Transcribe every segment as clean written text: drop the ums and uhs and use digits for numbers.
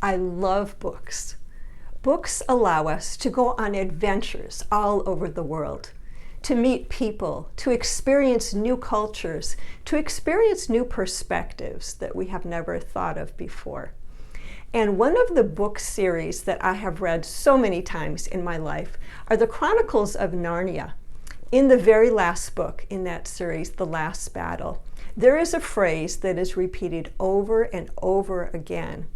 I love books. Books allow us to go on adventures all over the world, to meet people, to experience new cultures, to experience new perspectives that we have never thought of before. And one of the book series that I have read so many times in my life are the Chronicles of Narnia. In the very last book in that series, The Last Battle, there is a phrase that is repeated over and over again.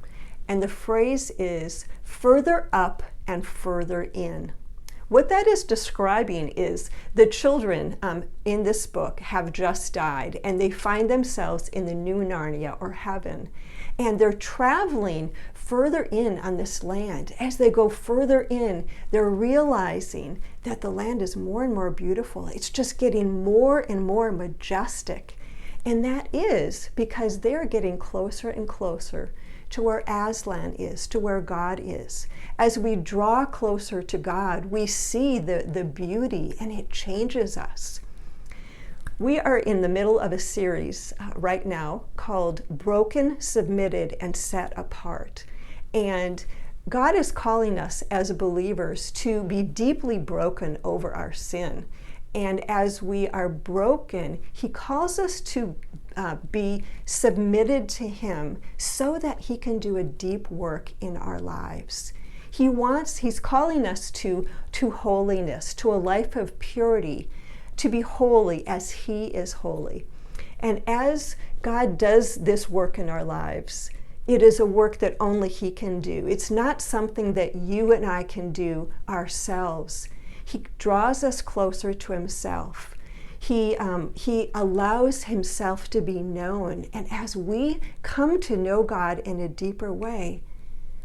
And the phrase is, further up and further in. What that is describing is the children in this book have just died, and they find themselves in the new Narnia, or heaven. And they're traveling further in on this land. As they go further in, they're realizing that the land is more and more beautiful. It's just getting more and more majestic. And that is because they're getting closer and closer to where Aslan is, to where God is. As we draw closer to God, we see the beauty, and it changes us. We are in the middle of a series right now called Broken, Submitted, and Set Apart. And God is calling us as believers to be deeply broken over our sin. And as we are broken, He calls us to be submitted to Him so that He can do a deep work in our lives. He's calling us to holiness, to a life of purity, to be holy as He is holy. And as God does this work in our lives, it is a work that only He can do. It's not something that you and I can do ourselves. He draws us closer to Himself. He allows Himself to be known. And as we come to know God in a deeper way,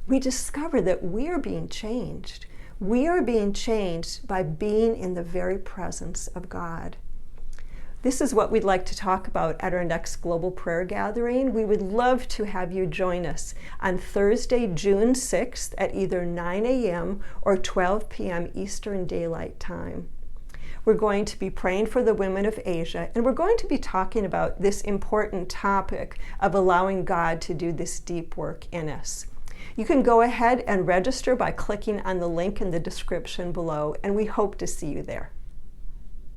we discover that we are being changed. We are being changed by being in the very presence of God. This is what we'd like to talk about at our next Global Prayer Gathering. We would love to have you join us on Thursday, June 6th at either 9 a.m. or 12 p.m. Eastern Daylight Time. We're going to be praying for the women of Asia, and we're going to be talking about this important topic of allowing God to do this deep work in us. You can go ahead and register by clicking on the link in the description below, and we hope to see you there.